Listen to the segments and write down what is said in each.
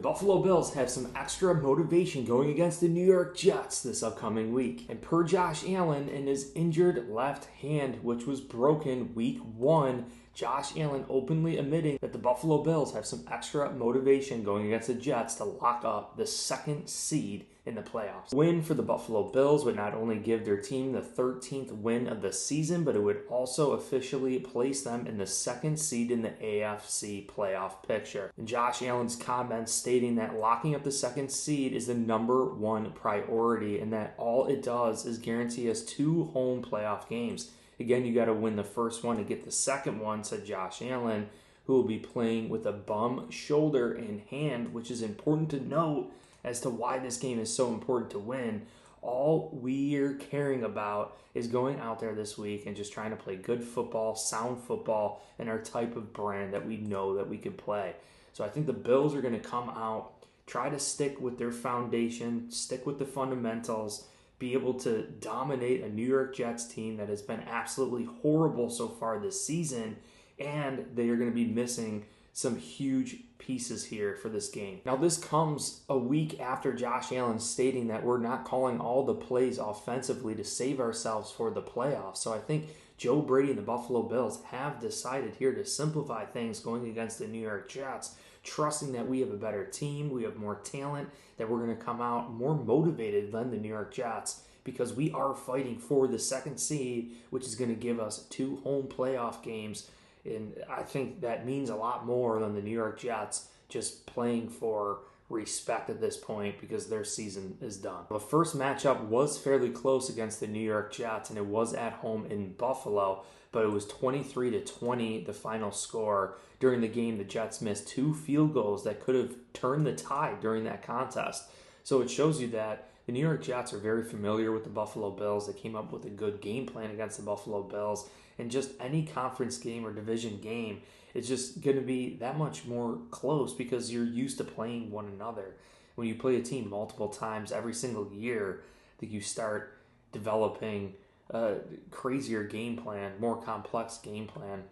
The Buffalo Bills have some extra motivation going against the New York Jets this upcoming week. And per Josh Allen and his injured left hand, which was broken week 1, Josh Allen openly admitting that the Buffalo Bills have some extra motivation going against the Jets to lock up the 2nd seed in the playoffs. Win for the Buffalo Bills would not only give their team the 13th win of the season, but it would also officially place them in the 2nd seed in the AFC playoff picture. And Josh Allen's comments stating that locking up the 2nd seed is the #1 priority and that all it does is guarantee us 2 home playoff games. Again, you got to win the first one to get the second one, said Josh Allen, who will be playing with a bum shoulder and hand, which is important to note as to why this game is so important to win. All we're caring about is going out there this week and just trying to play good football, sound football, and our type of brand that we know that we could play. So I think the Bills are going to come out, try to stick with their foundation, stick with the fundamentals, be able to dominate a New York Jets team that has been absolutely horrible so far this season, and they are going to be missing some huge pieces here for this game. Now, this comes a week after Josh Allen stating that we're not calling all the plays offensively to save ourselves for the playoffs. So I think Joe Brady and the Buffalo Bills have decided here to simplify things going against the New York Jets, trusting that we have a better team, we have more talent, that we're going to come out more motivated than the New York Jets because we are fighting for the 2nd seed, which is going to give us 2 home playoff games. And I think that means a lot more than the New York Jets just playing for respect at this point because their season is done. The first matchup was fairly close against the New York Jets, and it was at home in Buffalo, but it was 23-20 the final score. During the game, the Jets missed 2 field goals that could have turned the tide during that contest. So it shows you that the New York Jets are very familiar with the Buffalo Bills. They came up with a good game plan against the Buffalo Bills. And just any conference game or division game, it's just going to be that much more close because you're used to playing one another. When you play a team multiple times every single year, I think you start developing a crazier game plan, more complex game plan.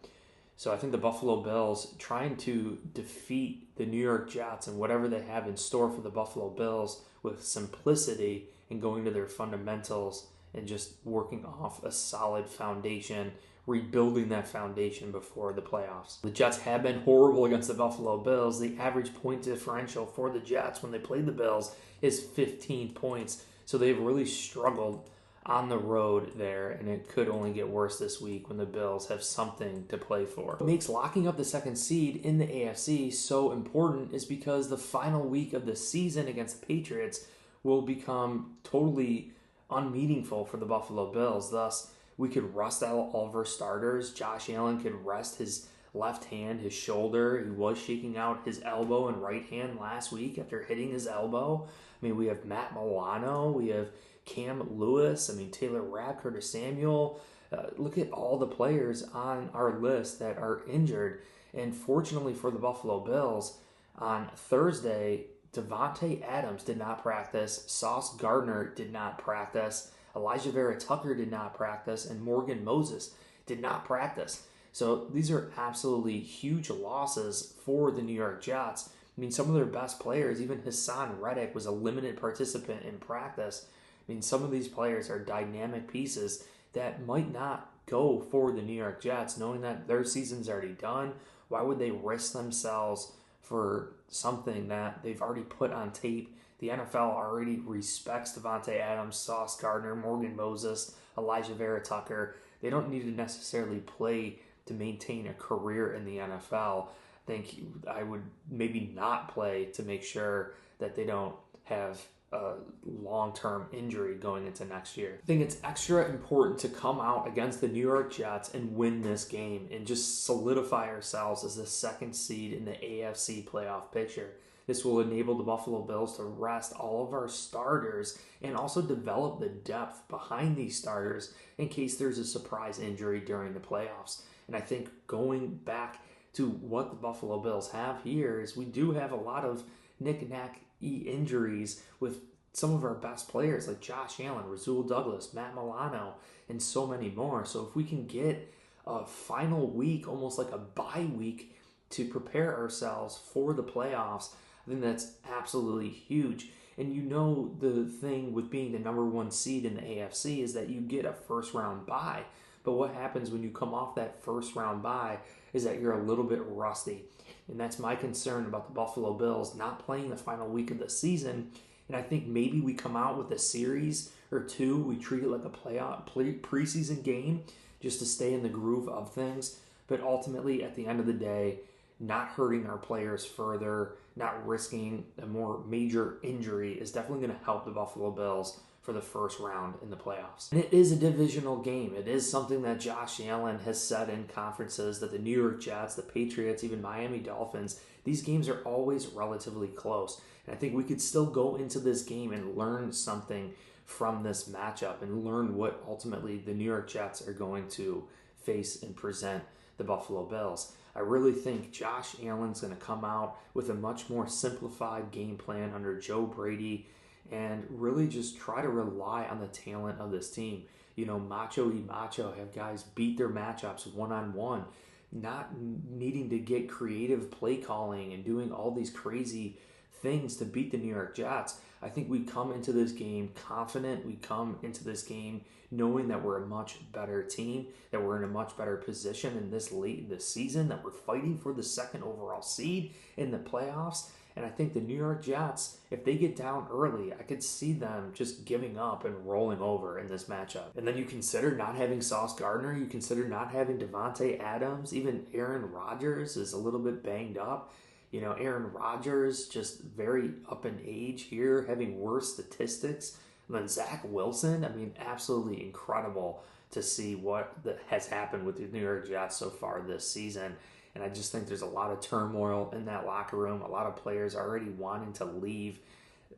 So I think the Buffalo Bills trying to defeat the New York Jets and whatever they have in store for the Buffalo Bills with simplicity and going to their fundamentals and just working off a solid foundation, rebuilding that foundation before the playoffs. The Jets have been horrible against the Buffalo Bills. The average point differential for the Jets when they played the Bills is 15 points. So they've really struggled on the road there, and it could only get worse this week when the Bills have something to play for. What makes locking up the 2nd seed in the AFC so important is because the final week of the season against the Patriots will become totally unmeaningful for the Buffalo Bills. Thus, we could rest all of our starters. Josh Allen could rest his left hand, his shoulder. He was shaking out his elbow and right hand last week after hitting his elbow. I mean, we have Matt Milano. We have Cam Lewis. I mean, Taylor Rapp, Curtis Samuel. Look at all the players on our list that are injured. And fortunately for the Buffalo Bills, on Thursday, Davante Adams did not practice. Sauce Gardner did not practice. Elijah Vera Tucker did not practice, and Morgan Moses did not practice. So these are absolutely huge losses for the New York Jets. I mean, some of their best players, even Hassan Reddick was a limited participant in practice. I mean, some of these players are dynamic pieces that might not go for the New York Jets, knowing that their season's already done. Why would they risk themselves for something that they've already put on tape? The NFL already respects Davante Adams, Sauce Gardner, Morgan Moses, Elijah Vera Tucker. They don't need to necessarily play to maintain a career in the NFL. I think I would maybe not play to make sure that they don't have a long-term injury going into next year. I think it's extra important to come out against the New York Jets and win this game and just solidify ourselves as the 2nd seed in the AFC playoff picture. This will enable the Buffalo Bills to rest all of our starters and also develop the depth behind these starters in case there's a surprise injury during the playoffs. And I think going back to what the Buffalo Bills have here is we do have a lot of knick-knack injuries with some of our best players like Josh Allen, Rasul Douglas, Matt Milano, and so many more. So if we can get a final week, almost like a bye week, to prepare ourselves for the playoffs, I I think that's absolutely huge. And you know, the thing with being the number one seed in the AFC is that you get a first round bye. But what happens when you come off that first round bye is that you're a little bit rusty. And that's my concern about the Buffalo Bills not playing the final week of the season. And I think maybe we come out with a series or two. We treat it like a preseason game just to stay in the groove of things. But ultimately, at the end of the day, not hurting our players further, not risking a more major injury is definitely going to help the Buffalo Bills for the first round in the playoffs. And it is a divisional game. It is something that Josh Allen has said in conferences that the New York Jets, the Patriots, even Miami Dolphins, these games are always relatively close. And I think we could still go into this game and learn something from this matchup and learn what ultimately the New York Jets are going to face and present the Buffalo Bills. I really think Josh Allen's going to come out with a much more simplified game plan under Joe Brady and really just try to rely on the talent of this team. You know, macho y macho, have guys beat their matchups one-on-one, not needing to get creative play calling and doing all these crazy things to beat the New York Jets. I think we come into this game confident. We come into this game knowing that we're a much better team, that we're in a much better position in this late in the season, that we're fighting for the second overall seed in the playoffs. And I think the New York Jets, if they get down early, I could see them just giving up and rolling over in this matchup. And then you consider not having Sauce Gardner, you consider not having Devontae Adams, even Aaron Rodgers is a little bit banged up. You know, Aaron Rodgers just very up in age here, having worse statistics than Zach Wilson. I mean, absolutely incredible to see what has happened with the New York Jets so far this season. And I just think there's a lot of turmoil in that locker room. A lot of players already wanting to leave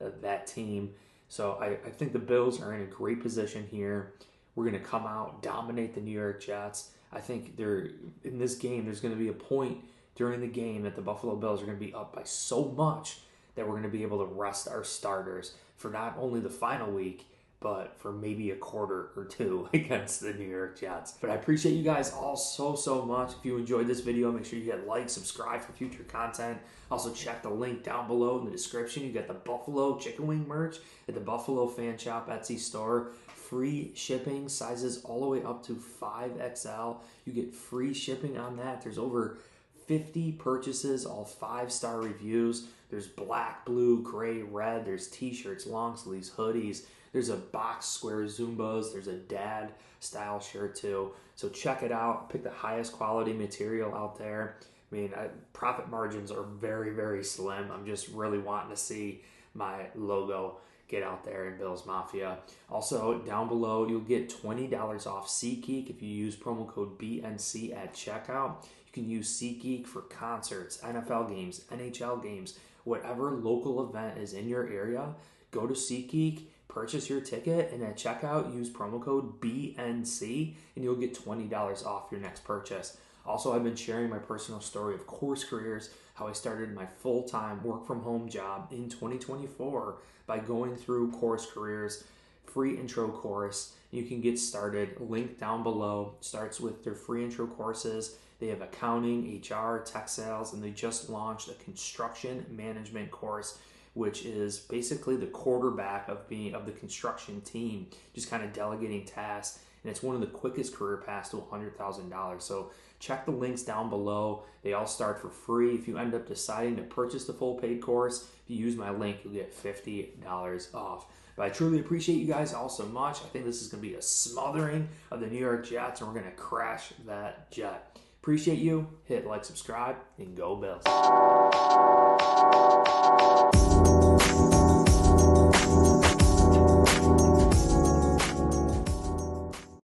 that team. So I think the Bills are in a great position here. We're going to come out, dominate the New York Jets. I think in this game, there's going to be a point during the game that the Buffalo Bills are going to be up by so much that we're going to be able to rest our starters for not only the final week, but for maybe a quarter or two against the New York Jets. But I appreciate you guys all so much. If you enjoyed this video, make sure you hit like, subscribe for future content. Also check the link down below in the description. You get the Buffalo chicken wing merch at the Buffalo Fan Shop Etsy store. Free shipping, sizes all the way up to 5XL. You get free shipping on that. There's over 50 purchases, all 5-star reviews. There's black, blue, gray, red. There's t-shirts, long sleeves, hoodies. There's a box square Zumbas. There's a dad style shirt too. So check it out. Pick the highest quality material out there. I mean, profit margins are very slim. I'm just really wanting to see my logo get out there in Bills Mafia. Also, down below, you'll get $20 off SeatGeek if you use promo code BNC at checkout. You can use SeatGeek for concerts, NFL games, NHL games, whatever local event is in your area. Go to SeatGeek, purchase your ticket, and at checkout, use promo code BNC, and you'll get $20 off your next purchase. Also, I've been sharing my personal story of course careers, how I started my full-time work-from-home job in 2024 by going through course careers, free intro course. You can get started. Link down below. Starts with their free intro courses. They have accounting, HR, tech sales, and they just launched a construction management course, which is basically the quarterback of the construction team, just kind of delegating tasks. And it's one of the quickest career paths to $100,000. So check the links down below. They all start for free. If you end up deciding to purchase the full paid course, if you use my link, you'll get $50 off. But I truly appreciate you guys all so much. I think this is going to be a smothering of the New York Jets, and we're going to crash that jet. Appreciate you. Hit like, subscribe, and go Bills.